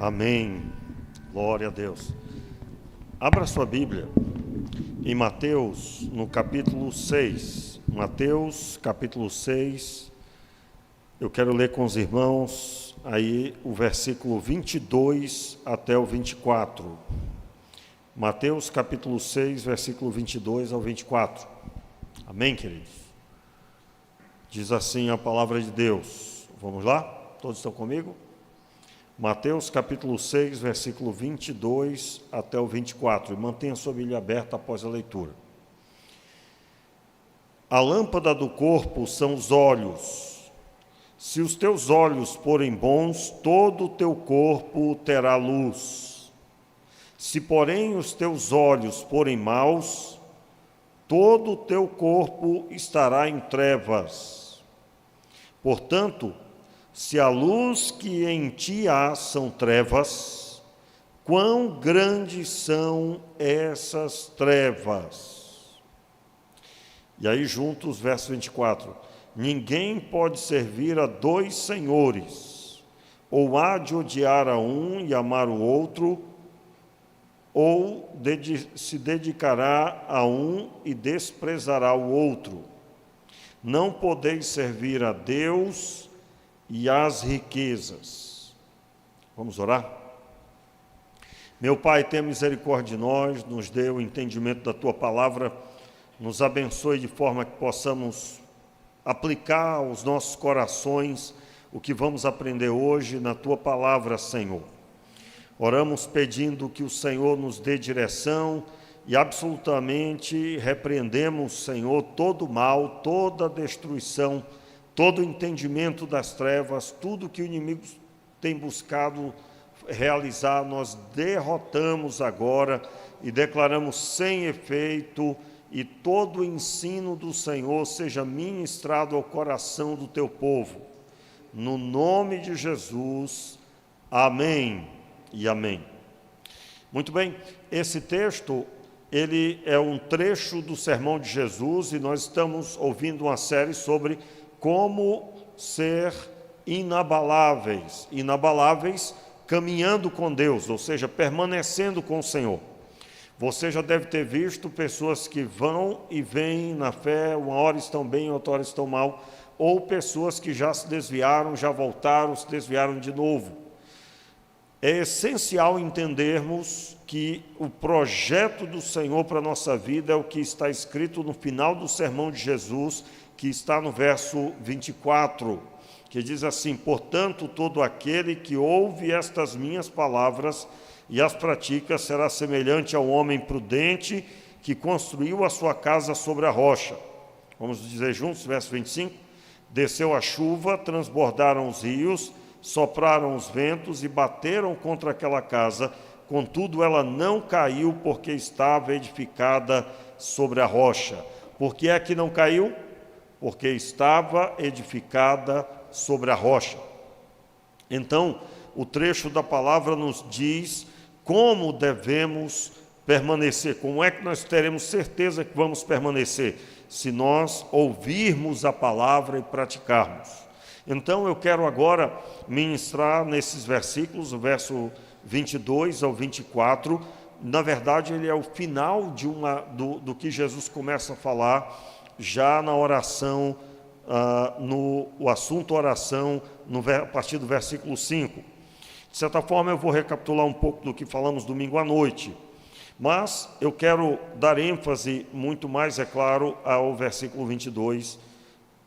Amém. Glória a Deus. Abra sua Bíblia em Mateus, no capítulo 6. Mateus, capítulo 6. Eu quero ler com os irmãos aí o versículo 22 até o 24. Mateus, capítulo 6, versículo 22 ao 24. Amém, queridos? Diz assim a palavra de Deus. Vamos lá? Todos estão comigo? Mateus capítulo 6, versículo 22 até o 24, e mantenha sua Bíblia aberta após a leitura. A lâmpada do corpo são os olhos. Se os teus olhos forem bons, todo o teu corpo terá luz. Se, porém, os teus olhos forem maus, todo o teu corpo estará em trevas. Portanto, se a luz que em ti há são trevas, quão grandes são essas trevas? E aí juntos, verso 24. Ninguém pode servir a dois senhores, ou há de odiar a um e amar o outro, ou se dedicará a um e desprezará o outro. Não podeis servir a Deus e as riquezas. Vamos orar? Meu Pai, tenha misericórdia de nós, nos dê o entendimento da Tua palavra, nos abençoe de forma que possamos aplicar aos nossos corações o que vamos aprender hoje na Tua palavra, Senhor. Oramos pedindo que o Senhor nos dê direção e absolutamente repreendemos, Senhor, todo mal, toda destruição, todo o entendimento das trevas, tudo que o inimigo tem buscado realizar, nós derrotamos agora e declaramos sem efeito, e todo o ensino do Senhor seja ministrado ao coração do teu povo. No nome de Jesus, amém e amém. Muito bem, esse texto, ele é um trecho do sermão de Jesus, e nós estamos ouvindo uma série sobre como ser inabaláveis, caminhando com Deus, ou seja, permanecendo com o Senhor. Você já deve ter visto pessoas que vão e vêm na fé, uma hora estão bem, outra hora estão mal, ou pessoas que já se desviaram, já voltaram, se desviaram de novo. É essencial entendermos que o projeto do Senhor para a nossa vida é o que está escrito no final do sermão de Jesus, que está no verso 24, que diz assim: portanto, todo aquele que ouve estas minhas palavras e as pratica será semelhante ao homem prudente que construiu a sua casa sobre a rocha. Vamos dizer juntos, verso 25: desceu a chuva, transbordaram os rios, sopraram os ventos e bateram contra aquela casa, contudo ela não caiu, porque estava edificada sobre a rocha. Por que é que não caiu? Porque estava edificada sobre a rocha. Então, o trecho da palavra nos diz como devemos permanecer, como é que nós teremos certeza que vamos permanecer, se nós ouvirmos a palavra e praticarmos. Então, eu quero agora ministrar nesses versículos, o verso 22 ao 24, na verdade, ele é o final do que Jesus começa a falar, já na oração, o assunto oração, a partir do versículo 5. De certa forma, eu vou recapitular um pouco do que falamos domingo à noite, mas eu quero dar ênfase muito mais, é claro, ao versículo 22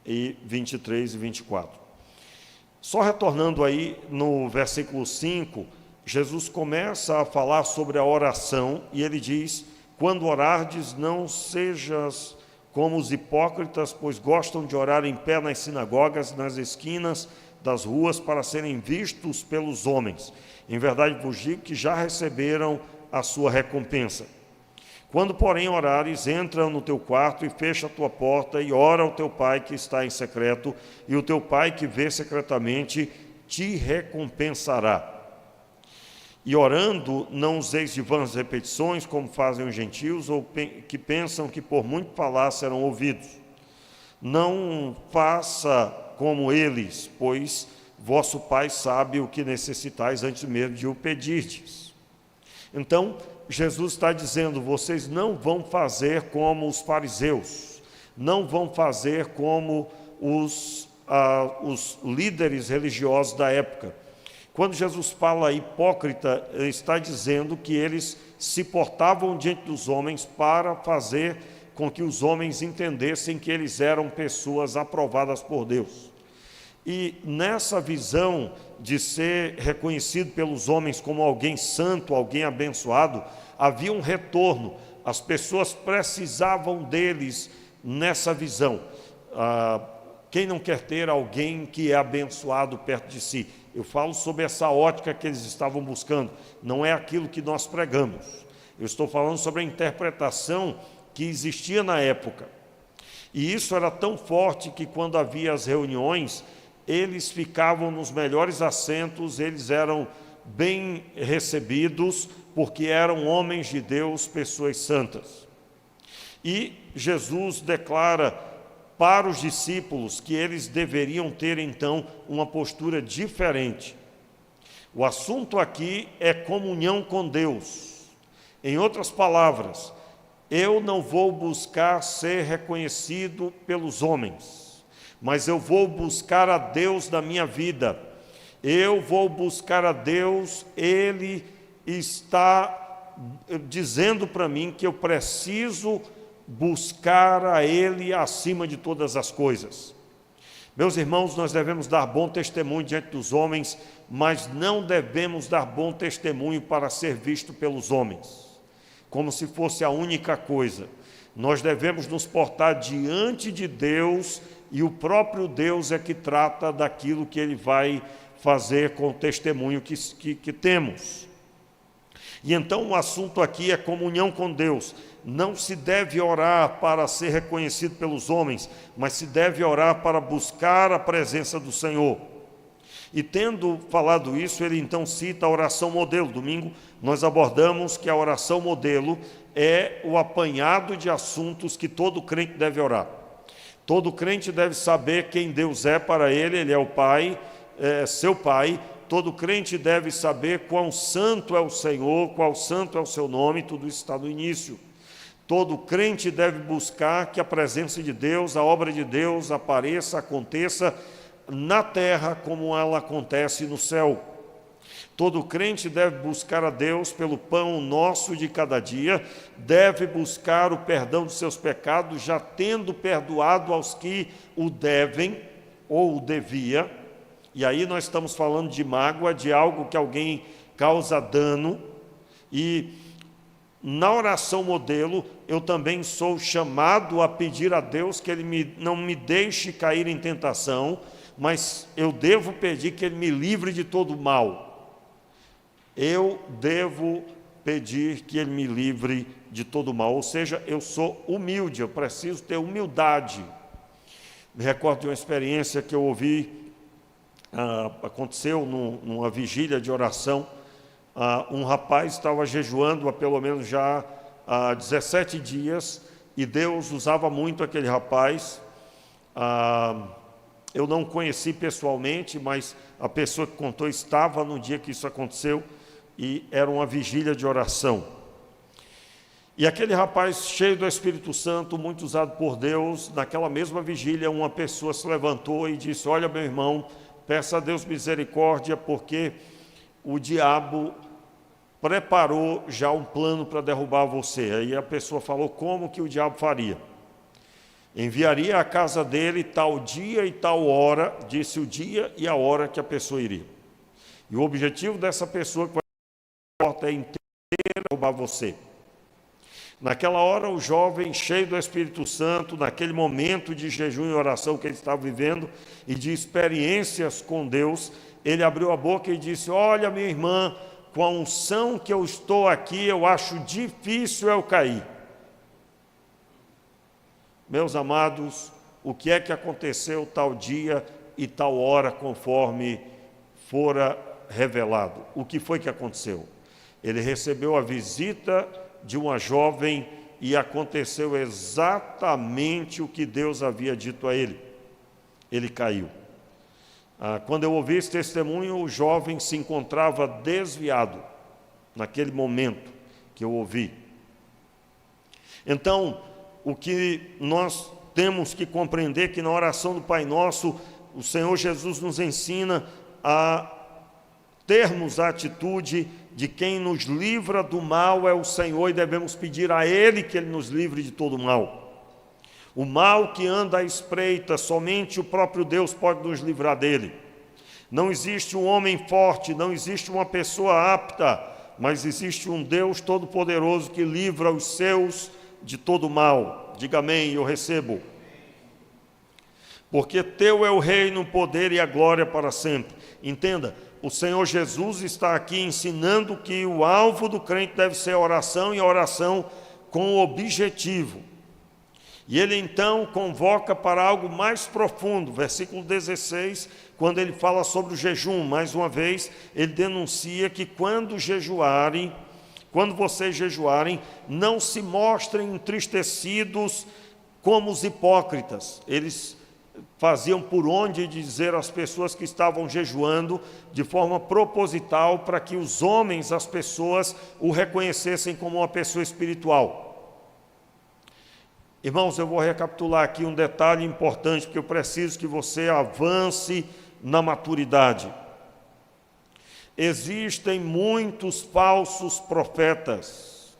e 23 e 24. Só retornando aí no versículo 5, Jesus começa a falar sobre a oração, e ele diz: quando orardes, não sejas como os hipócritas, pois gostam de orar em pé nas sinagogas e nas esquinas das ruas para serem vistos pelos homens. Em verdade vos digo que já receberam a sua recompensa. Quando, porém, orares, entra no teu quarto e fecha a tua porta e ora ao teu pai que está em secreto, e o teu pai que vê secretamente te recompensará. E orando, não useis de vãs repetições, como fazem os gentios, ou que pensam que por muito falar serão ouvidos. Não faça como eles, pois vosso Pai sabe o que necessitais antes mesmo de o pedirdes. Então, Jesus está dizendo, vocês não vão fazer como os fariseus, não vão fazer como os líderes religiosos da época. Quando Jesus fala hipócrita, ele está dizendo que eles se portavam diante dos homens para fazer com que os homens entendessem que eles eram pessoas aprovadas por Deus. E nessa visão de ser reconhecido pelos homens como alguém santo, alguém abençoado, havia um retorno. As pessoas precisavam deles nessa visão. Quem não quer ter alguém que é abençoado perto de si? Eu falo sobre essa ótica que eles estavam buscando. Não é aquilo que nós pregamos. Eu estou falando sobre a interpretação que existia na época. E isso era tão forte que quando havia as reuniões, eles ficavam nos melhores assentos, eles eram bem recebidos, porque eram homens de Deus, pessoas santas. E Jesus declara para os discípulos que eles deveriam ter, então, uma postura diferente. O assunto aqui é comunhão com Deus. Em outras palavras, eu não vou buscar ser reconhecido pelos homens, mas eu vou buscar a Deus da minha vida. Eu vou buscar a Deus, Ele está dizendo para mim que eu preciso buscar a Ele acima de todas as coisas. Meus irmãos, nós devemos dar bom testemunho diante dos homens, mas não devemos dar bom testemunho para ser visto pelos homens, como se fosse a única coisa. Nós devemos nos portar diante de Deus, e o próprio Deus é que trata daquilo que Ele vai fazer com o testemunho que temos. E então o assunto aqui é comunhão com Deus. Não se deve orar para ser reconhecido pelos homens, mas se deve orar para buscar a presença do Senhor. E tendo falado isso, ele então cita a oração modelo. Domingo nós abordamos que a oração modelo é o apanhado de assuntos que todo crente deve orar. Todo crente deve saber quem Deus é para ele, Ele é o Pai, seu Pai. Todo crente deve saber quão santo é o Senhor, qual santo é o seu nome, tudo isso está no início. Todo crente deve buscar que a presença de Deus, a obra de Deus apareça, aconteça na terra como ela acontece no céu. Todo crente deve buscar a Deus pelo pão nosso de cada dia, deve buscar o perdão dos seus pecados, já tendo perdoado aos que o devem ou o devia. E aí nós estamos falando de mágoa, de algo que alguém causa dano. E na oração modelo, eu também sou chamado a pedir a Deus que Ele não me deixe cair em tentação, mas eu devo pedir que Ele me livre de todo mal. Eu devo pedir que Ele me livre de todo mal, ou seja, eu sou humilde, eu preciso ter humildade. Me recordo de uma experiência que eu ouvi, aconteceu numa vigília de oração. Um rapaz estava jejuando há pelo menos já 17 dias, e Deus usava muito aquele rapaz. Eu não conheci pessoalmente, mas a pessoa que contou estava no dia que isso aconteceu, e era uma vigília de oração. E aquele rapaz cheio do Espírito Santo, muito usado por Deus, naquela mesma vigília, uma pessoa se levantou e disse: olha, meu irmão, peça a Deus misericórdia, porque o diabo preparou já um plano para derrubar você. Aí a pessoa falou: como que o diabo faria? Enviaria à casa dele tal dia e tal hora, disse o dia e a hora que a pessoa iria. E o objetivo dessa pessoa que vai a porta inteira derrubar você. Naquela hora, o jovem, cheio do Espírito Santo, naquele momento de jejum e oração que ele estava vivendo, e de experiências com Deus, ele abriu a boca e disse: olha, minha irmã, com a unção que eu estou aqui, eu acho difícil eu cair. Meus amados, o que é que aconteceu tal dia e tal hora, conforme fora revelado? O que foi que aconteceu? Ele recebeu a visita de uma jovem e aconteceu exatamente o que Deus havia dito a ele. Ele caiu. Quando eu ouvi esse testemunho, o jovem se encontrava desviado, naquele momento que eu ouvi. Então, o que nós temos que compreender que na oração do Pai Nosso, o Senhor Jesus nos ensina a termos a atitude de quem nos livra do mal é o Senhor, e devemos pedir a Ele que Ele nos livre de todo mal. O mal que anda à espreita, somente o próprio Deus pode nos livrar dele. Não existe um homem forte, não existe uma pessoa apta, mas existe um Deus todo-poderoso que livra os seus de todo mal. Diga amém, eu recebo. Porque teu é o reino, o poder e a glória para sempre. Entenda, o Senhor Jesus está aqui ensinando que o alvo do crente deve ser a oração, e a oração com objetivo. E ele então convoca para algo mais profundo, versículo 16, quando ele fala sobre o jejum. Mais uma vez, ele denuncia que quando vocês jejuarem, não se mostrem entristecidos como os hipócritas. Eles faziam por onde dizer às pessoas que estavam jejuando de forma proposital, para que os homens, as pessoas, o reconhecessem como uma pessoa espiritual. Irmãos, eu vou recapitular aqui um detalhe importante, porque eu preciso que você avance na maturidade. Existem muitos falsos profetas,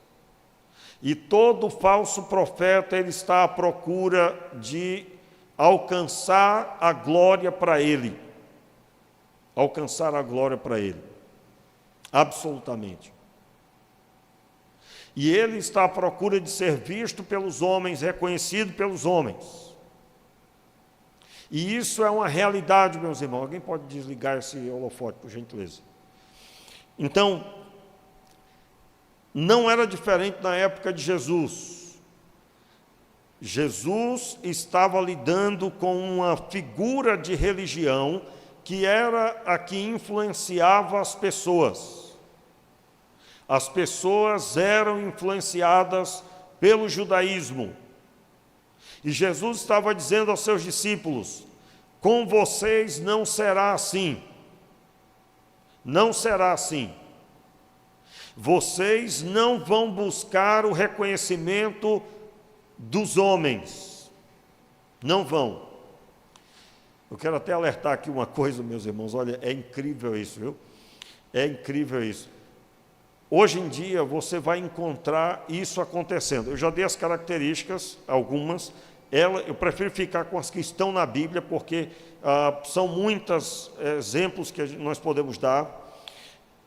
e todo falso profeta ele está à procura de alcançar a glória para ele. Alcançar a glória para ele. Absolutamente. E ele está à procura de ser visto pelos homens, reconhecido pelos homens. E isso é uma realidade, meus irmãos. Alguém pode desligar esse holofote, por gentileza? Então, não era diferente na época de Jesus. Jesus estava lidando com uma figura de religião que era a que influenciava as pessoas. As pessoas eram influenciadas pelo judaísmo. E Jesus estava dizendo aos seus discípulos: com vocês não será assim. Não será assim. Vocês não vão buscar o reconhecimento dos homens. Não vão. Eu quero até alertar aqui uma coisa, meus irmãos. Olha, é incrível isso, viu? É incrível isso. Hoje em dia você vai encontrar isso acontecendo. Eu já dei as características, algumas. Eu prefiro ficar com as que estão na Bíblia, porque são muitos exemplos que nós podemos dar.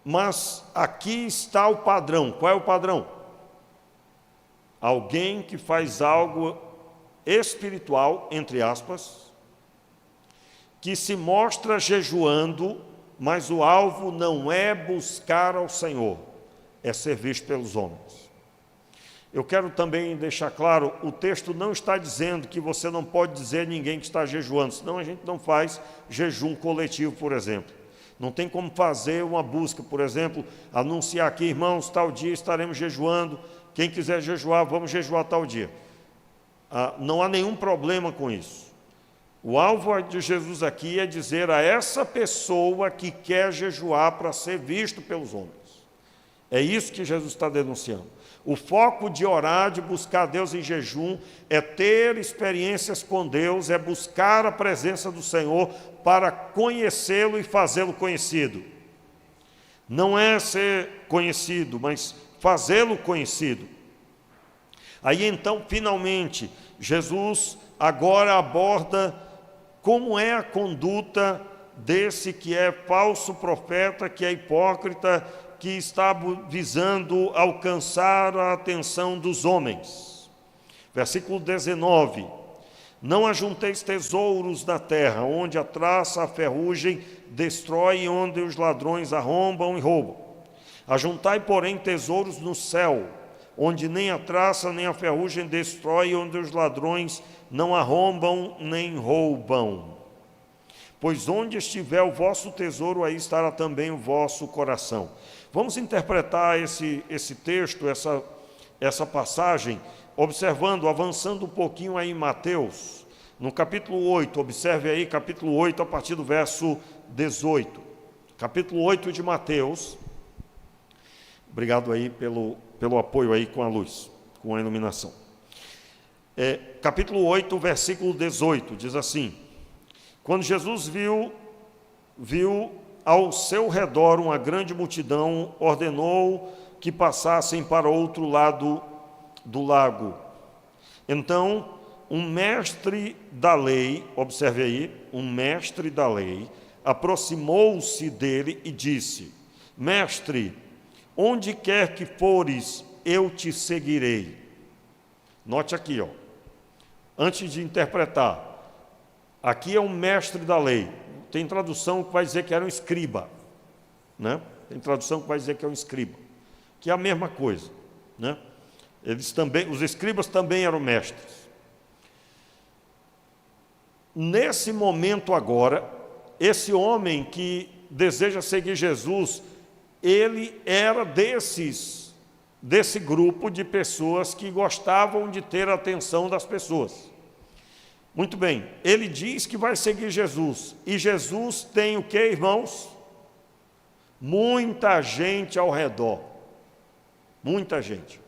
Mas aqui está o padrão. Qual é o padrão? Alguém que faz algo espiritual, entre aspas, que se mostra jejuando, mas o alvo não é buscar ao Senhor, é ser visto pelos homens. Eu quero também deixar claro, o texto não está dizendo que você não pode dizer a ninguém que está jejuando, senão a gente não faz jejum coletivo, por exemplo. Não tem como fazer uma busca, por exemplo, anunciar aqui, irmãos, tal dia estaremos jejuando, quem quiser jejuar, vamos jejuar tal dia. Não há nenhum problema com isso. O alvo de Jesus aqui é dizer a essa pessoa que quer jejuar para ser visto pelos homens. É isso que Jesus está denunciando. O foco de orar, de buscar Deus em jejum, é ter experiências com Deus, é buscar a presença do Senhor para conhecê-lo e fazê-lo conhecido. Não é ser conhecido, mas fazê-lo conhecido. Aí então, finalmente, Jesus agora aborda como é a conduta desse que é falso profeta, que é hipócrita, que está visando alcançar a atenção dos homens. Versículo 19: não ajunteis tesouros na terra, onde a traça, a ferrugem destrói e onde os ladrões arrombam e roubam. Ajuntai, porém, tesouros no céu, onde nem a traça nem a ferrugem destrói e onde os ladrões não arrombam nem roubam. Pois onde estiver o vosso tesouro, aí estará também o vosso coração. Vamos interpretar esse texto, essa passagem, observando, avançando um pouquinho aí em Mateus. No capítulo 8, observe aí, capítulo 8, a partir do verso 18. Capítulo 8 de Mateus. Obrigado aí pelo apoio aí com a luz, com a iluminação. Capítulo 8, versículo 18, diz assim: quando Jesus viu ao seu redor uma grande multidão, ordenou que passassem para outro lado do lago. Então, um mestre da lei, observe aí, um mestre da lei, aproximou-se dele e disse: Mestre, onde quer que fores, eu te seguirei. Note aqui, antes de interpretar, aqui é um mestre da lei. Tem tradução que vai dizer que era um escriba, né? Tem tradução que vai dizer que é um escriba, que é a mesma coisa, né? Os escribas também eram mestres. Nesse momento agora, esse homem que deseja seguir Jesus, ele era desse grupo de pessoas que gostavam de ter a atenção das pessoas. Muito bem, ele diz que vai seguir Jesus, e Jesus tem o que, irmãos? Muita gente ao redor, muita gente.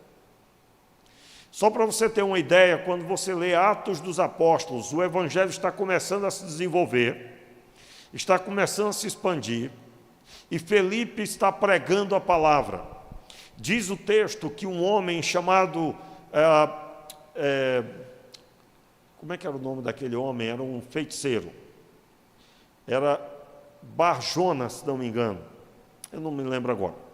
Só para você ter uma ideia, quando você lê Atos dos Apóstolos, o Evangelho está começando a se desenvolver, está começando a se expandir, e Felipe está pregando a palavra. Diz o texto que um homem chamado... como é que era o nome daquele homem? Era um feiticeiro. Era Bar-Jonas, se não me engano. Eu não me lembro agora.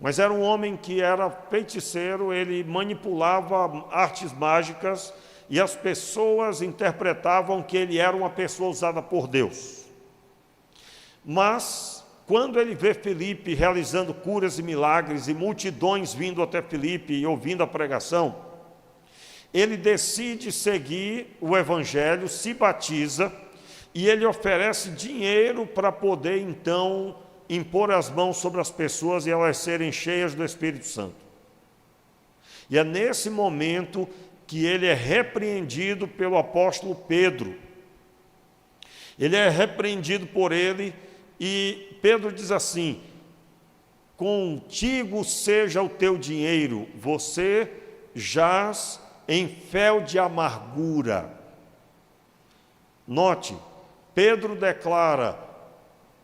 Mas era um homem que era feiticeiro, ele manipulava artes mágicas e as pessoas interpretavam que ele era uma pessoa usada por Deus. Mas, quando ele vê Felipe realizando curas e milagres e multidões vindo até Felipe e ouvindo a pregação, ele decide seguir o Evangelho, se batiza e ele oferece dinheiro para poder, então, impor as mãos sobre as pessoas e elas serem cheias do Espírito Santo. E é nesse momento que ele é repreendido pelo apóstolo Pedro. Ele é repreendido por ele e Pedro diz assim: contigo seja o teu dinheiro, você jaz em fel de amargura. Note, Pedro declara: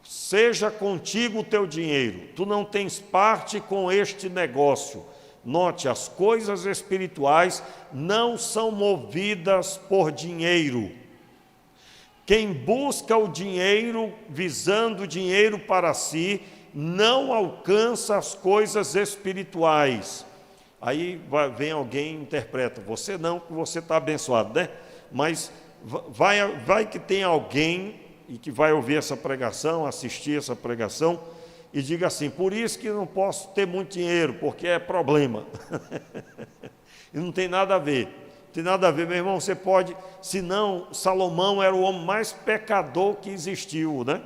seja contigo o teu dinheiro, tu não tens parte com este negócio. Note, as coisas espirituais não são movidas por dinheiro. Quem busca o dinheiro, visando o dinheiro para si, não alcança as coisas espirituais. Aí vem alguém e interpreta: você não, porque você está abençoado, né? Mas vai que tem alguém e que vai ouvir essa pregação, assistir essa pregação, e diga assim: por isso que não posso ter muito dinheiro, porque é problema. E não tem nada a ver. Não tem nada a ver, meu irmão. Você pode, senão, Salomão era o homem mais pecador que existiu, né?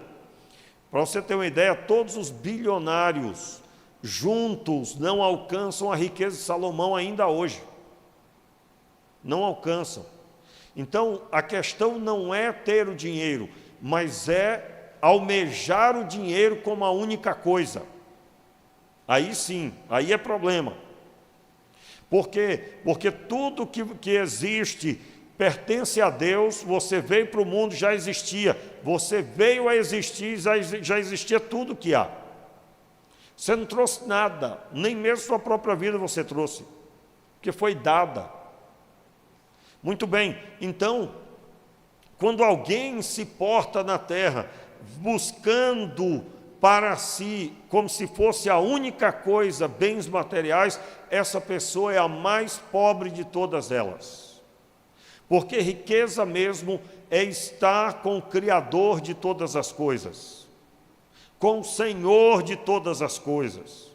Para você ter uma ideia, todos os bilionários juntos não alcançam a riqueza de Salomão ainda hoje. Não alcançam. Então, a questão não é ter o dinheiro, mas é almejar o dinheiro como a única coisa. Aí sim, aí é problema. Por quê? Porque tudo que existe pertence a Deus. Você veio para o mundo, já existia. Você veio a existir, já existia tudo que há. Você não trouxe nada, nem mesmo sua própria vida você trouxe, porque foi dada. Muito bem, então, quando alguém se porta na terra buscando para si, como se fosse a única coisa, bens materiais, essa pessoa é a mais pobre de todas elas. Porque riqueza mesmo é estar com o Criador de todas as coisas, com o Senhor de todas as coisas.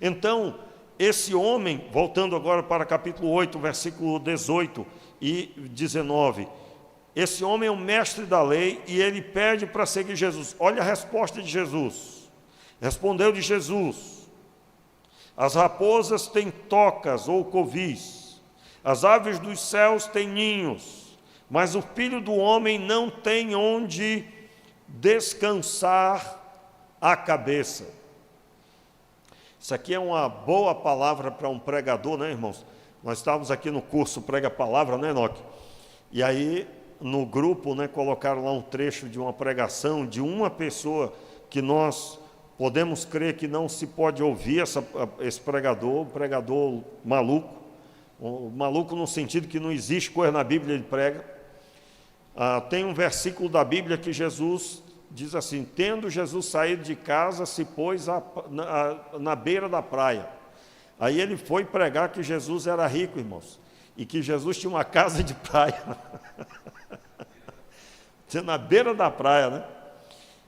Então, esse homem, voltando agora para capítulo 8, versículo 18 e 19, esse homem é um mestre da lei e ele pede para seguir Jesus. Olha a resposta de Jesus. Respondeu-lhe Jesus: as raposas têm tocas ou covis, as aves dos céus têm ninhos, mas o Filho do Homem não tem onde descansar a cabeça. Isso aqui é uma boa palavra para um pregador, né, irmãos? Nós estávamos aqui no curso Prega a Palavra, né, Enoque? E aí, no grupo, né, colocaram lá um trecho de uma pregação de uma pessoa que nós podemos crer que não se pode ouvir esse pregador, um pregador maluco. Maluco no sentido que não existe coisa na Bíblia, ele prega. Tem um versículo da Bíblia que Jesus diz assim: tendo Jesus saído de casa, se pôs na beira da praia. Aí ele foi pregar que Jesus era rico, irmãos, e que Jesus tinha uma casa de praia. Na beira da praia, né?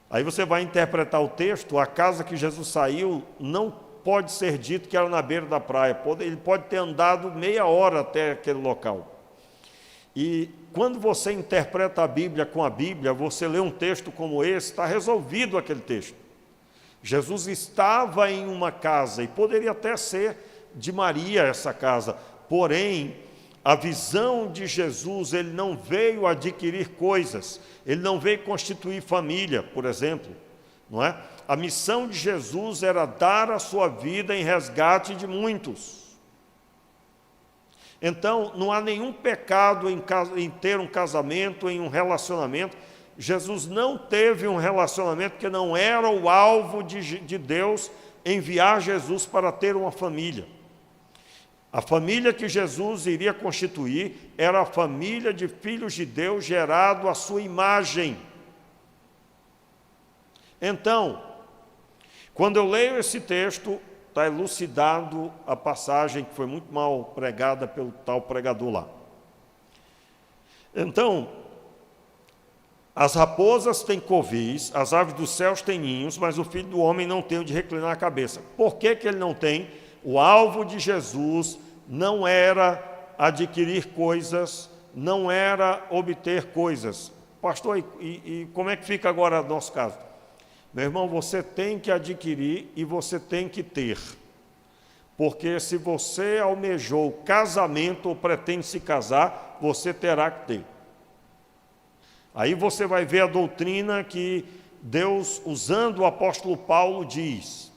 Aí você vai interpretar o texto, a casa que Jesus saiu não pode ser dito que era na beira da praia, ele pode ter andado meia hora até aquele local. E quando você interpreta a Bíblia com a Bíblia, você lê um texto como esse, está resolvido aquele texto. Jesus estava em uma casa, e poderia até ser de Maria essa casa, porém, a visão de Jesus, ele não veio adquirir coisas, ele não veio constituir família, por exemplo, não é? A missão de Jesus era dar a sua vida em resgate de muitos. Então, não há nenhum pecado em ter um casamento, em um relacionamento. Jesus não teve um relacionamento que não era o alvo de Deus enviar Jesus para ter uma família. A família que Jesus iria constituir era a família de filhos de Deus gerado à sua imagem. Então, quando eu leio esse texto, está elucidado a passagem que foi muito mal pregada pelo tal pregador lá. Então, as raposas têm covis, as aves dos céus têm ninhos, mas o Filho do Homem não tem onde reclinar a cabeça. Por que ele não tem? O alvo de Jesus não era adquirir coisas, não era obter coisas. Pastor, e como é que fica agora o nosso caso? Meu irmão, você tem que adquirir e você tem que ter. Porque se você almejou casamento ou pretende se casar, você terá que ter. Aí você vai ver a doutrina que Deus, usando o apóstolo Paulo, diz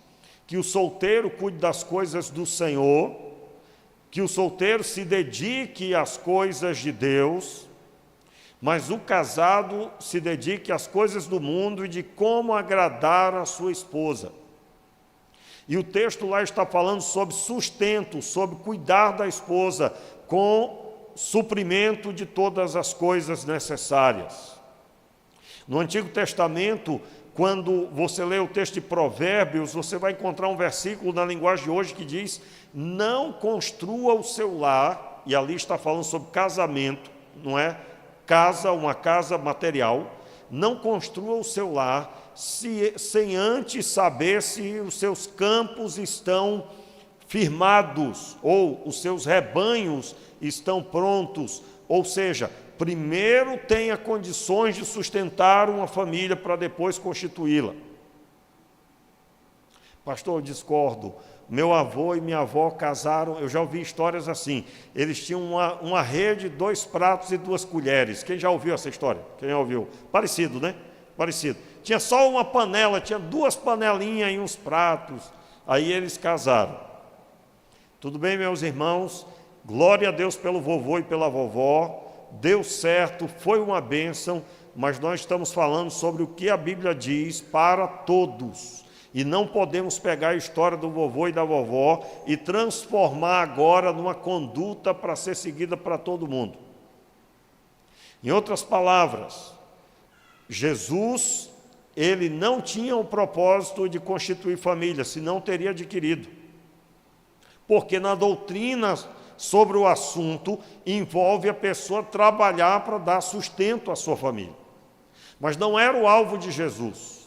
que o solteiro cuide das coisas do Senhor, que o solteiro se dedique às coisas de Deus, mas o casado se dedique às coisas do mundo e de como agradar a sua esposa. E o texto lá está falando sobre sustento, sobre cuidar da esposa, com suprimento de todas as coisas necessárias. No Antigo Testamento, quando você lê o texto de Provérbios, você vai encontrar um versículo na linguagem de hoje que diz: não construa o seu lar, e ali está falando sobre casamento, não é? Casa, uma casa material, não construa o seu lar sem antes saber se os seus campos estão firmados, ou os seus rebanhos estão prontos, ou seja, primeiro tenha condições de sustentar uma família para depois constituí-la. Pastor, eu discordo. Meu avô e minha avó casaram, eu já ouvi histórias assim, eles tinham uma rede, 2 pratos e 2 colheres. Quem já ouviu essa história? Quem já ouviu? Parecido, né? Parecido. Tinha só uma panela, tinha 2 panelinhas e uns pratos. Aí eles casaram. Tudo bem, meus irmãos? Glória a Deus pelo vovô e pela vovó. Deu certo, foi uma bênção, mas nós estamos falando sobre o que a Bíblia diz para todos. E não podemos pegar a história do vovô e da vovó e transformar agora numa conduta para ser seguida para todo mundo. Em outras palavras, Jesus, ele não tinha o propósito de constituir família, senão teria adquirido. Porque na doutrina sobre o assunto envolve a pessoa trabalhar para dar sustento à sua família. Mas não era o alvo de Jesus.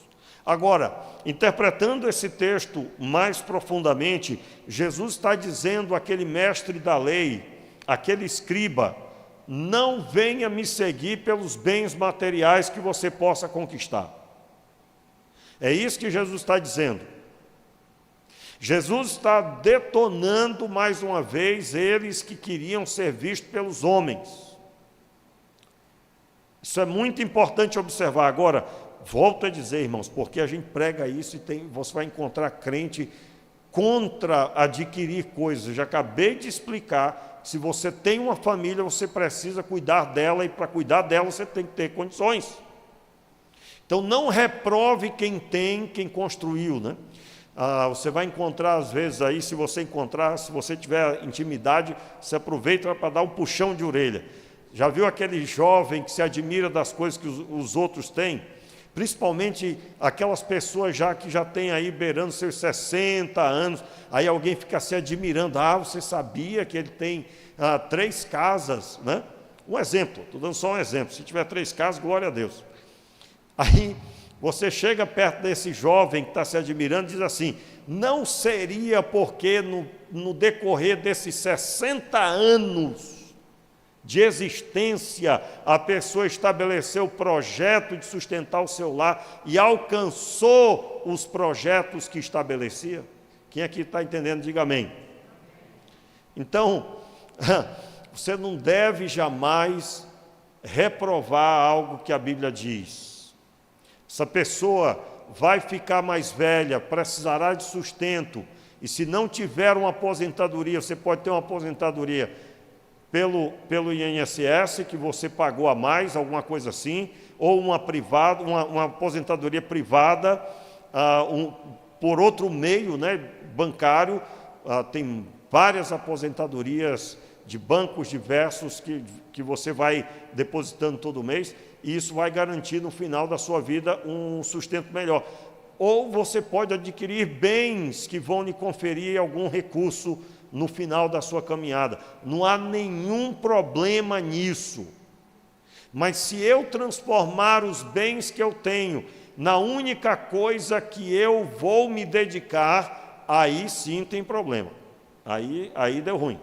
Agora, interpretando esse texto mais profundamente, Jesus está dizendo àquele mestre da lei, aquele escriba: não venha me seguir pelos bens materiais que você possa conquistar. É isso que Jesus está dizendo. Jesus está detonando mais uma vez eles que queriam ser vistos pelos homens. Isso é muito importante observar. Agora, volto a dizer, irmãos, porque a gente prega isso e você vai encontrar crente contra adquirir coisas. Eu já acabei de explicar, se você tem uma família, você precisa cuidar dela, e para cuidar dela você tem que ter condições. Então não reprove quem tem, quem construiu, né? Você vai encontrar às vezes aí, se você tiver intimidade, você aproveita para dar um puxão de orelha. Já viu aquele jovem que se admira das coisas que os outros têm? Principalmente aquelas pessoas que já têm aí beirando seus 60 anos, aí alguém fica se admirando, você sabia que ele tem 3 casas, né? Um exemplo, estou dando só um exemplo, se tiver 3 casas, glória a Deus. Aí você chega perto desse jovem que está se admirando e diz assim, não seria porque no decorrer desses 60 anos de existência, a pessoa estabeleceu o projeto de sustentar o seu lar e alcançou os projetos que estabelecia? Quem aqui está entendendo, diga amém. Então, você não deve jamais reprovar algo que a Bíblia diz. Essa pessoa vai ficar mais velha, precisará de sustento, e se não tiver uma aposentadoria, você pode ter uma aposentadoria pelo INSS, que você pagou a mais, alguma coisa assim, ou uma aposentadoria privada, por outro meio, né, bancário. Tem várias aposentadorias de bancos diversos que você vai depositando todo mês, e isso vai garantir no final da sua vida um sustento melhor. Ou você pode adquirir bens que vão lhe conferir algum recurso no final da sua caminhada. Não há nenhum problema nisso. Mas se eu transformar os bens que eu tenho na única coisa que eu vou me dedicar, aí sim tem problema. Aí deu ruim.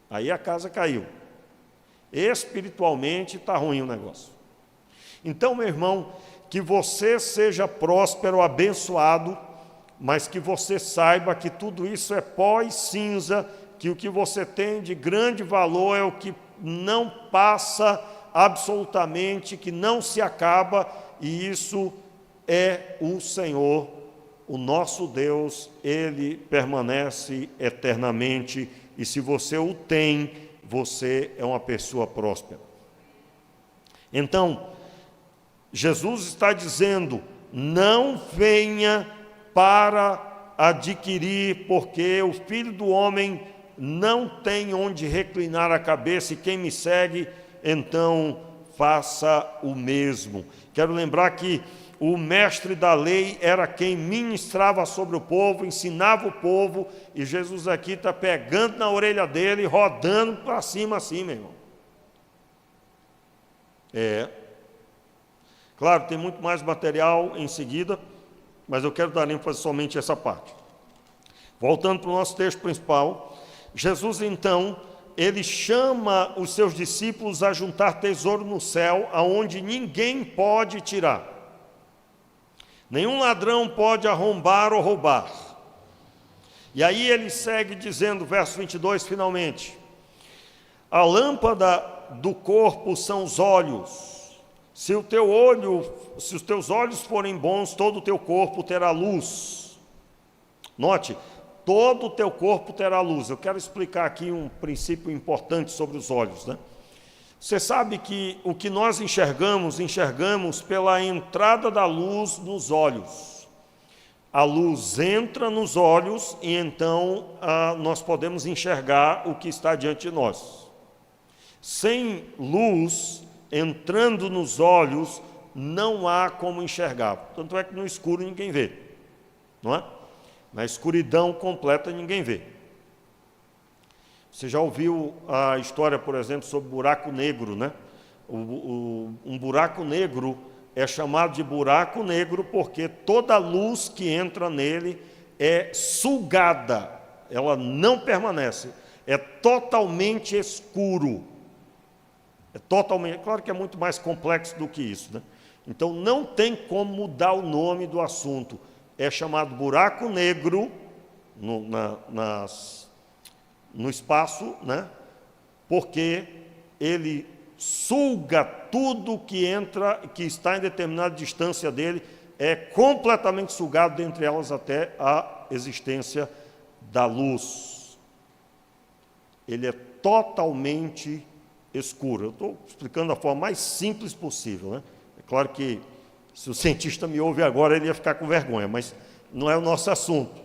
Aí a casa caiu. Espiritualmente está ruim o negócio. Então, meu irmão, que você seja próspero, abençoado, mas que você saiba que tudo isso é pó e cinza, que o que você tem de grande valor é o que não passa absolutamente, que não se acaba, e isso é o Senhor, o nosso Deus. Ele permanece eternamente, e se você o tem, você é uma pessoa próspera. Então, Jesus está dizendo, não venha para adquirir, porque o Filho do Homem não tem onde reclinar a cabeça, e quem me segue, então faça o mesmo. Quero lembrar que o mestre da lei era quem ministrava sobre o povo, ensinava o povo, e Jesus aqui está pegando na orelha dele, rodando para cima assim, meu irmão. Claro, tem muito mais material em seguida, mas eu quero dar ênfase somente a essa parte. Voltando para o nosso texto principal, Jesus então, ele chama os seus discípulos a juntar tesouro no céu, aonde ninguém pode tirar. Nenhum ladrão pode arrombar ou roubar. E aí ele segue dizendo, verso 22, finalmente, a lâmpada do corpo são os olhos. Se os teus olhos forem bons, todo o teu corpo terá luz. Note, todo o teu corpo terá luz. Eu quero explicar aqui um princípio importante sobre os olhos, né? Você sabe que o que nós enxergamos pela entrada da luz nos olhos. A luz entra nos olhos e então nós podemos enxergar o que está diante de nós. Sem luz entrando nos olhos, não há como enxergar. Tanto é que no escuro ninguém vê, não é? Na escuridão completa ninguém vê. Você já ouviu a história, por exemplo, sobre buraco negro, né? Um buraco negro é chamado de buraco negro porque toda a luz que entra nele é sugada, ela não permanece, é totalmente escuro. Claro que é muito mais complexo do que isso, né? Então não tem como mudar o nome do assunto. É chamado buraco negro no espaço, né? Porque ele suga tudo que entra, que está em determinada distância dele, é completamente sugado, dentre elas até a existência da luz. Ele é totalmente escuro. Eu estou explicando da forma mais simples possível, né? É claro que se o cientista me ouve agora, ele ia ficar com vergonha, mas não é o nosso assunto.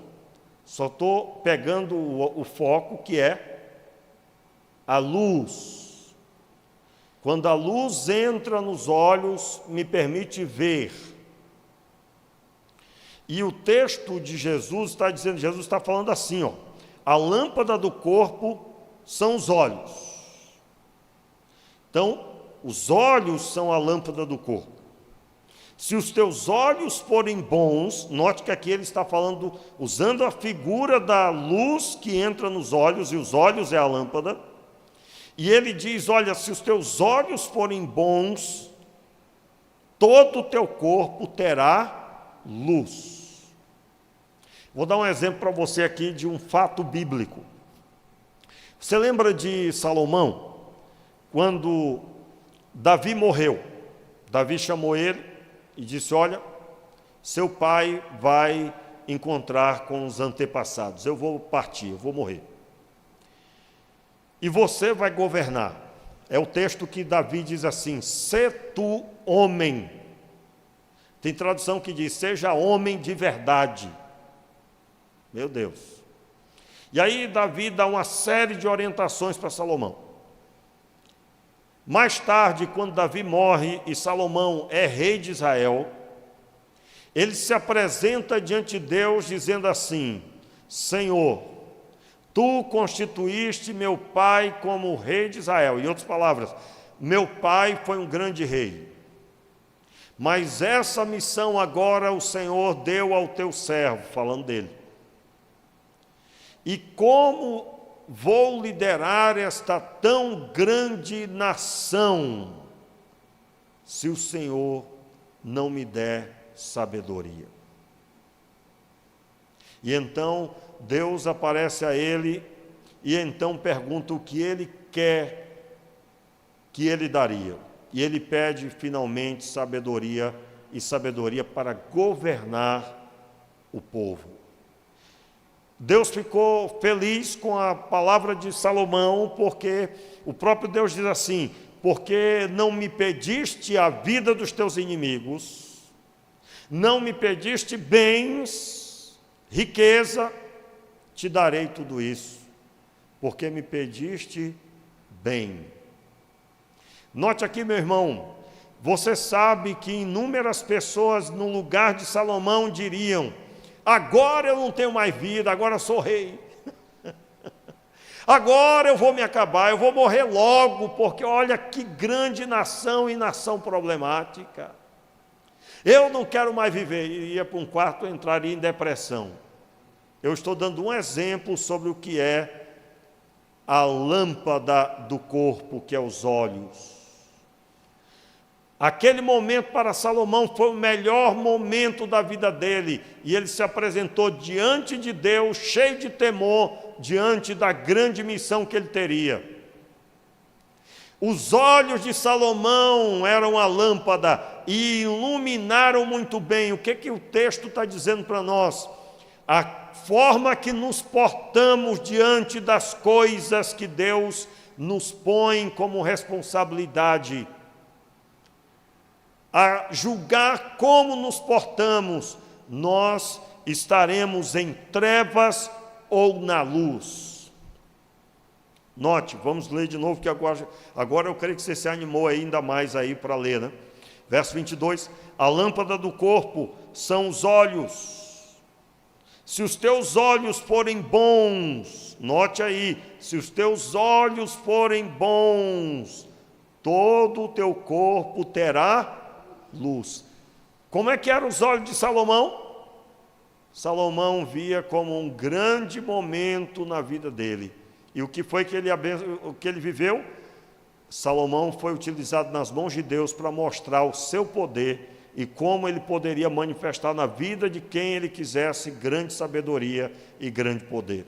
Só estou pegando o foco, que é a luz. Quando a luz entra nos olhos, me permite ver. E o texto de Jesus está dizendo, Jesus está falando assim, ó, a lâmpada do corpo são os olhos. Então, os olhos são a lâmpada do corpo. Se os teus olhos forem bons, note que aqui ele está falando, usando a figura da luz que entra nos olhos, e os olhos é a lâmpada, e ele diz, olha, se os teus olhos forem bons, todo o teu corpo terá luz. Vou dar um exemplo para você aqui de um fato bíblico. Você lembra de Salomão? Quando Davi morreu, Davi chamou ele e disse, olha, seu pai vai encontrar com os antepassados, eu vou partir, eu vou morrer. E você vai governar. É o texto que Davi diz assim, sê tu homem. Tem tradução que diz, seja homem de verdade. Meu Deus. E aí Davi dá uma série de orientações para Salomão. Mais tarde, quando Davi morre e Salomão é rei de Israel, ele se apresenta diante de Deus dizendo assim, Senhor, tu constituíste meu pai como rei de Israel. Em outras palavras, meu pai foi um grande rei. Mas essa missão agora o Senhor deu ao teu servo, falando dele. E como vou liderar esta tão grande nação, se o Senhor não me der sabedoria? E então Deus aparece a ele e então pergunta o que ele quer que ele daria. E ele pede finalmente sabedoria, e sabedoria para governar o povo. Deus ficou feliz com a palavra de Salomão, porque o próprio Deus diz assim, porque não me pediste a vida dos teus inimigos, não me pediste bens, riqueza, te darei tudo isso, porque me pediste bem. Note aqui, meu irmão, você sabe que inúmeras pessoas no lugar de Salomão diriam, agora eu não tenho mais vida, agora eu sou rei. Agora eu vou me acabar, eu vou morrer logo, porque olha que grande nação e nação problemática. Eu não quero mais viver, iria para um quarto e entraria em depressão. Eu estou dando um exemplo sobre o que é a lâmpada do corpo, que é os olhos. Aquele momento para Salomão foi o melhor momento da vida dele, e ele se apresentou diante de Deus, cheio de temor, diante da grande missão que ele teria. Os olhos de Salomão eram a lâmpada e iluminaram muito bem. O que o texto está dizendo para nós? A forma que nos portamos diante das coisas que Deus nos põe como responsabilidade, a julgar como nos portamos, nós estaremos em trevas ou na luz. Note, vamos ler de novo, que agora eu creio que você se animou ainda mais aí para ler, né? Verso 22, a lâmpada do corpo são os olhos. Se os teus olhos forem bons, note aí, se os teus olhos forem bons, todo o teu corpo terá luz. Como é que eram os olhos de Salomão? Salomão via como um grande momento na vida dele. E o que foi que ele viveu? Salomão foi utilizado nas mãos de Deus para mostrar o seu poder e como ele poderia manifestar na vida de quem ele quisesse grande sabedoria e grande poder.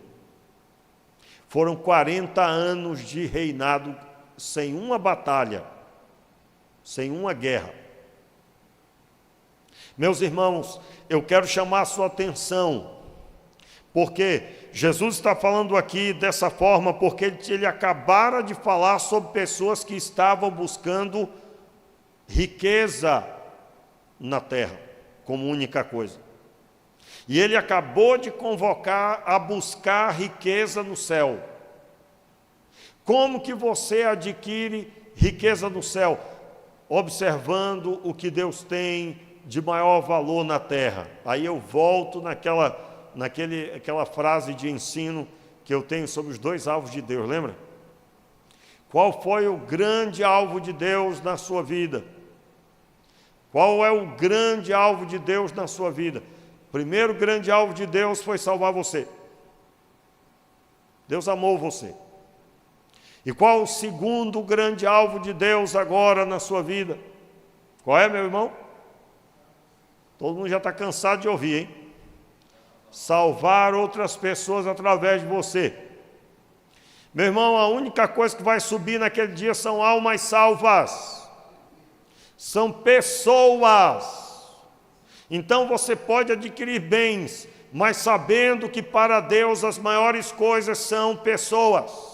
Foram 40 anos de reinado sem uma batalha, sem uma guerra. Meus irmãos, eu quero chamar a sua atenção, porque Jesus está falando aqui dessa forma, porque ele acabara de falar sobre pessoas que estavam buscando riqueza na terra, como única coisa. E ele acabou de convocar a buscar riqueza no céu. Como que você adquire riqueza no céu? Observando o que Deus tem de maior valor na terra. Aí eu volto naquela frase de ensino que eu tenho sobre os 2 alvos de Deus, lembra? Qual foi o grande alvo de Deus na sua vida? Qual é o grande alvo de Deus na sua vida? O primeiro grande alvo de Deus foi salvar você. Deus amou você. E qual o segundo grande alvo de Deus agora na sua vida? Qual é, meu irmão? Todo mundo já está cansado de ouvir, hein? Salvar outras pessoas através de você. Meu irmão, a única coisa que vai subir naquele dia são almas salvas. São pessoas. Então você pode adquirir bens, mas sabendo que para Deus as maiores coisas são pessoas.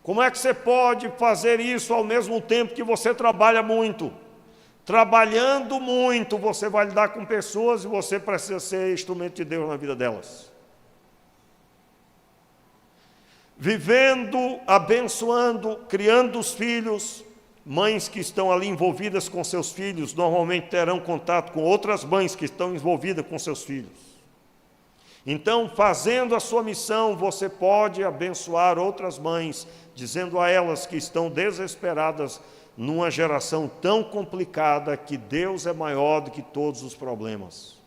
Como é que você pode fazer isso ao mesmo tempo que você trabalha muito? Trabalhando muito, você vai lidar com pessoas e você precisa ser instrumento de Deus na vida delas. Vivendo, abençoando, criando os filhos, mães que estão ali envolvidas com seus filhos, normalmente terão contato com outras mães que estão envolvidas com seus filhos. Então, fazendo a sua missão, você pode abençoar outras mães, dizendo a elas que estão desesperadas numa geração tão complicada que Deus é maior do que todos os problemas.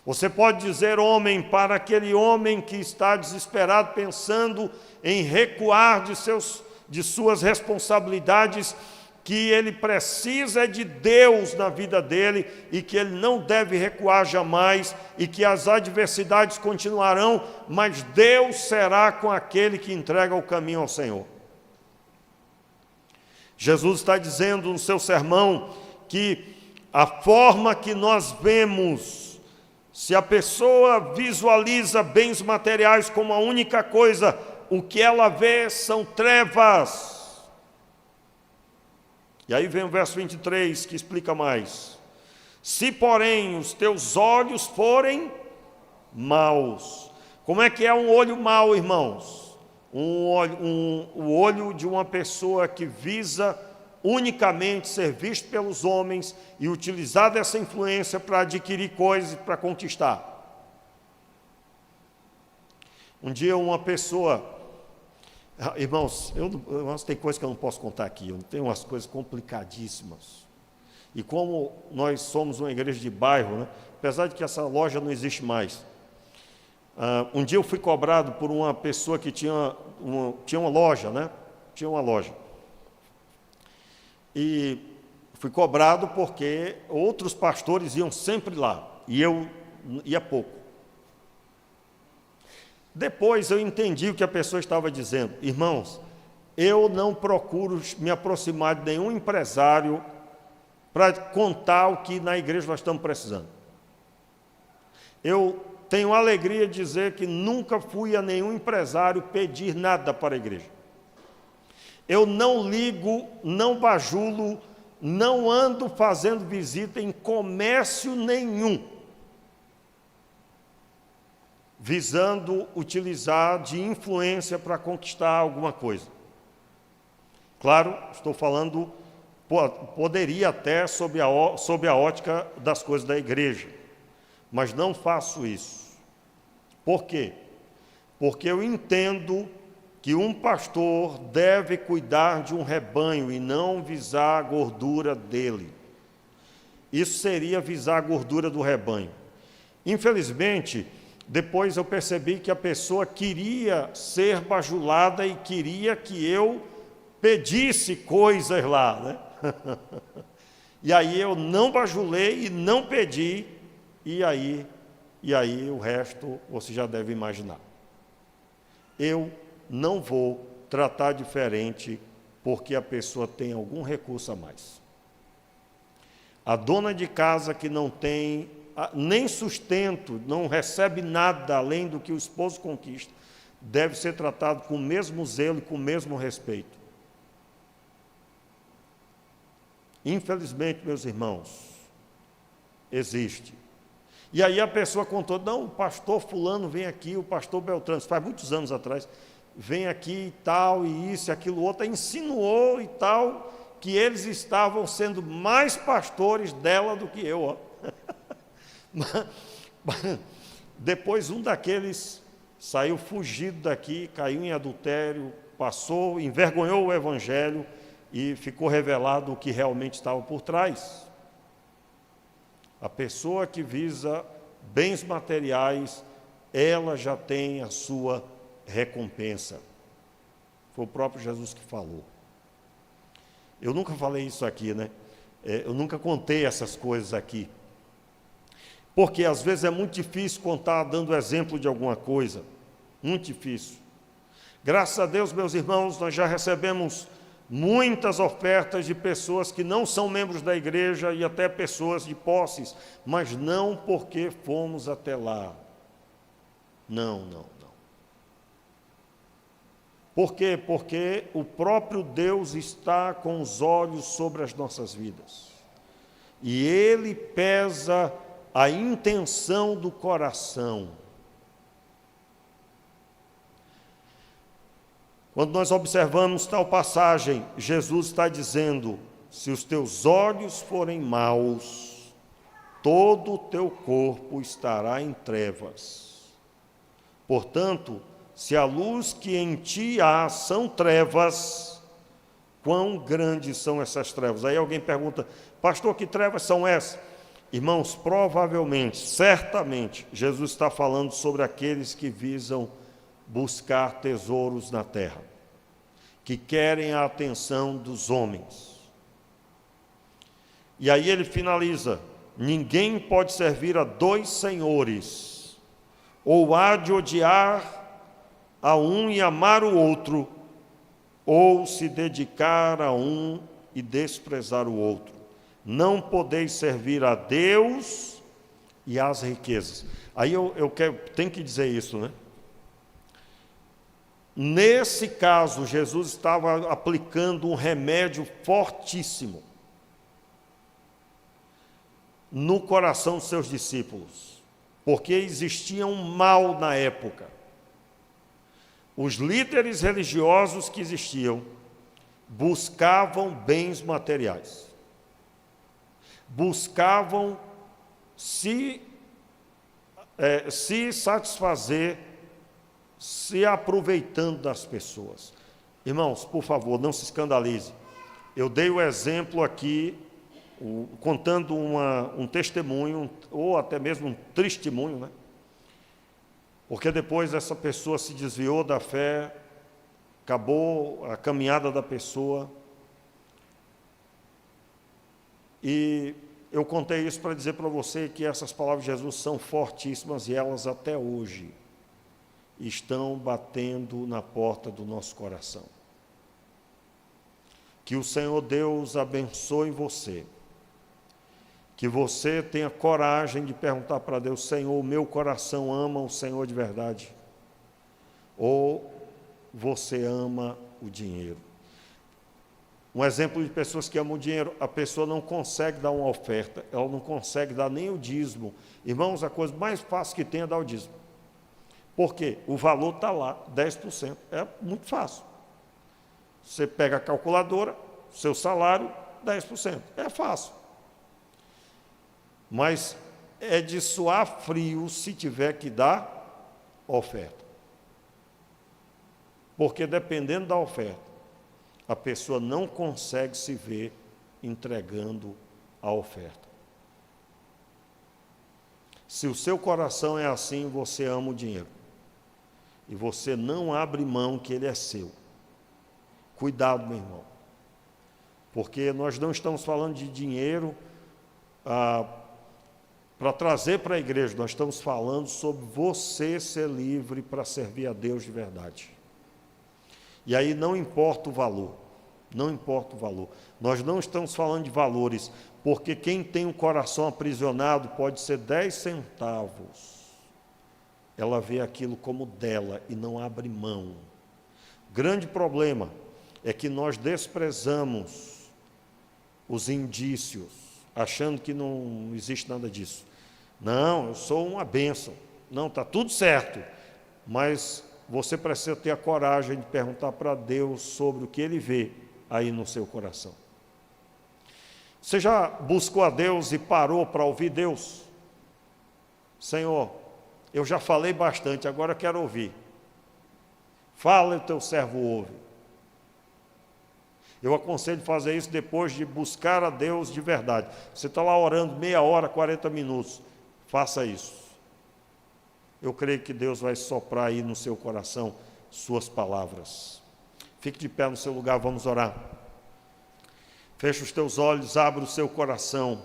Você pode dizer, homem, para aquele homem que está desesperado, pensando em recuar de suas responsabilidades, que ele precisa de Deus na vida dele e que ele não deve recuar jamais e que as adversidades continuarão, mas Deus será com aquele que entrega o caminho ao Senhor. Jesus está dizendo no seu sermão que a forma que nós vemos, se a pessoa visualiza bens materiais como a única coisa, o que ela vê são trevas. E aí vem o verso 23 que explica mais. Se, porém, os teus olhos forem maus. Como é que é um olho mau, irmãos? O olho de uma pessoa que visa unicamente ser visto pelos homens e utilizar dessa influência para adquirir coisas, para conquistar. Um dia uma pessoa... Irmãos, tem coisas que eu não posso contar aqui, eu tenho umas coisas complicadíssimas. E como nós somos uma igreja de bairro, né, apesar de que essa loja não existe mais, um dia eu fui cobrado por uma pessoa que tinha uma loja, né? Tinha uma loja. E fui cobrado porque outros pastores iam sempre lá, e eu ia pouco. Depois eu entendi o que a pessoa estava dizendo. Irmãos, eu não procuro me aproximar de nenhum empresário para contar o que na igreja nós estamos precisando. Eu tenho alegria de dizer que nunca fui a nenhum empresário pedir nada para a igreja. Eu não ligo, não bajulo, não ando fazendo visita em comércio nenhum, visando utilizar de influência para conquistar alguma coisa. Claro, estou falando, poderia até sob a ótica das coisas da igreja, mas não faço isso. Por quê? Porque eu entendo que um pastor deve cuidar de um rebanho e não visar a gordura dele. Isso seria visar a gordura do rebanho. Infelizmente, depois eu percebi que a pessoa queria ser bajulada e queria que eu pedisse coisas lá, né? E aí eu não bajulei e não pedi, e aí o resto você já deve imaginar. Eu não vou tratar diferente porque a pessoa tem algum recurso a mais. A dona de casa que não tem nem sustento, não recebe nada além do que o esposo conquista, deve ser tratado com o mesmo zelo e com o mesmo respeito. Infelizmente, meus irmãos, existe. E aí a pessoa contou, não, o pastor fulano vem aqui, o pastor Beltrano, faz muitos anos atrás, vem aqui e tal, e isso e aquilo outro, insinuou e tal, que eles estavam sendo mais pastores dela do que eu. Ó. Depois um daqueles saiu fugido daqui, caiu em adultério, passou, envergonhou o evangelho e ficou revelado o que realmente estava por trás. A pessoa que visa bens materiais, ela já tem a sua recompensa. Foi o próprio Jesus que falou. Eu nunca falei isso aqui, né? Eu nunca contei essas coisas aqui. Porque às vezes é muito difícil contar dando exemplo de alguma coisa. Muito difícil. Graças a Deus, meus irmãos, nós já recebemos muitas ofertas de pessoas que não são membros da igreja e até pessoas de posses, mas não porque fomos até lá. Não. Por quê? Porque o próprio Deus está com os olhos sobre as nossas vidas. E Ele pesa a intenção do coração. Quando nós observamos tal passagem, Jesus está dizendo, se os teus olhos forem maus, todo o teu corpo estará em trevas. Portanto, se a luz que em ti há são trevas, quão grandes são essas trevas? Aí alguém pergunta, pastor, que trevas são essas? Irmãos, provavelmente, certamente, Jesus está falando sobre aqueles que visam buscar tesouros na terra, que querem a atenção dos homens. E aí ele finaliza, ninguém pode servir a dois senhores, ou há de odiar a um e amar o outro, ou se dedicar a um e desprezar o outro. Não podeis servir a Deus e às riquezas. Aí tenho que dizer isso, né? Nesse caso, Jesus estava aplicando um remédio fortíssimo no coração dos seus discípulos, porque existia um mal na época. Os líderes religiosos que existiam buscavam bens materiais, buscavam se satisfazer, se aproveitando das pessoas. Irmãos, por favor, não se escandalize. Eu dei o exemplo aqui, contando um testemunho, ou até mesmo um testemunho, né? Porque depois essa pessoa se desviou da fé, acabou a caminhada da pessoa. E eu contei isso para dizer para você que essas palavras de Jesus são fortíssimas e elas até hoje estão batendo na porta do nosso coração. Que o Senhor Deus abençoe você. Que você tenha coragem de perguntar para Deus, Senhor, o meu coração ama o Senhor de verdade? Ou você ama o dinheiro? Um exemplo de pessoas que amam o dinheiro, a pessoa não consegue dar uma oferta, ela não consegue dar nem o dízimo. Irmãos, a coisa mais fácil que tem é dar o dízimo. Por quê? O valor está lá, 10%. É muito fácil. Você pega a calculadora, seu salário, 10%. É fácil. Mas é de suar frio se tiver que dar oferta. Porque dependendo da oferta, a pessoa não consegue se ver entregando a oferta. Se o seu coração é assim, você ama o dinheiro. E você não abre mão que ele é seu. Cuidado, meu irmão. Porque nós não estamos falando de dinheiro para trazer para a igreja, nós estamos falando sobre você ser livre para servir a Deus de verdade. E aí não importa o valor. Não importa o valor. Nós não estamos falando de valores, porque quem tem um coração aprisionado pode ser 10 centavos. Ela vê aquilo como dela e não abre mão. O grande problema é que nós desprezamos os indícios, achando que não existe nada disso. Não, eu sou uma bênção. Não, está tudo certo. Mas você precisa ter a coragem de perguntar para Deus sobre o que Ele vê aí no seu coração. Você já buscou a Deus e parou para ouvir Deus? Senhor, eu já falei bastante, agora quero ouvir. Fala e o teu servo ouve. Eu aconselho fazer isso depois de buscar a Deus de verdade. Você está lá orando meia hora, 40 minutos. Faça isso. Eu creio que Deus vai soprar aí no seu coração suas palavras. Fique de pé no seu lugar, vamos orar. Feche os teus olhos, abra o seu coração.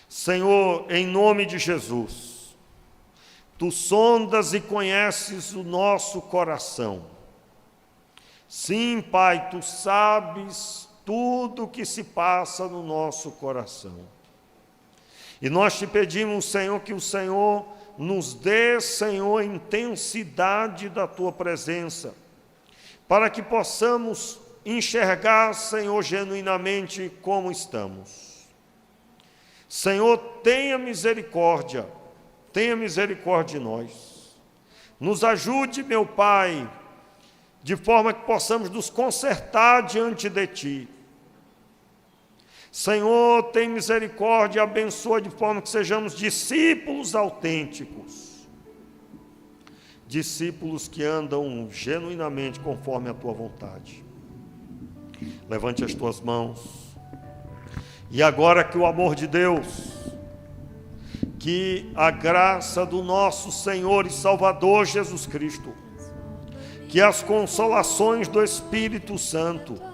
Senhor, em nome de Jesus, Tu sondas e conheces o nosso coração. Sim, Pai, Tu sabes tudo o que se passa no nosso coração. E nós Te pedimos, Senhor, que o Senhor nos dê, Senhor, intensidade da Tua presença, para que possamos enxergar, Senhor, genuinamente como estamos. Senhor, tenha misericórdia de nós. Nos ajude, meu Pai, de forma que possamos nos consertar diante de Ti. Senhor, tem misericórdia e abençoa de forma que sejamos discípulos autênticos. Discípulos que andam genuinamente conforme a Tua vontade. Levante as tuas mãos. E agora que o amor de Deus, que a graça do nosso Senhor e Salvador Jesus Cristo, que as consolações do Espírito Santo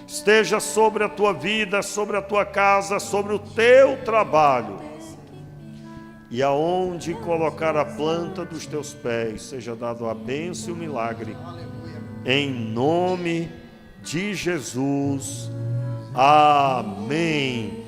esteja sobre a tua vida, sobre a tua casa, sobre o teu trabalho, e aonde colocar a planta dos teus pés, seja dado a bênção e o milagre, em nome de Jesus. Amém.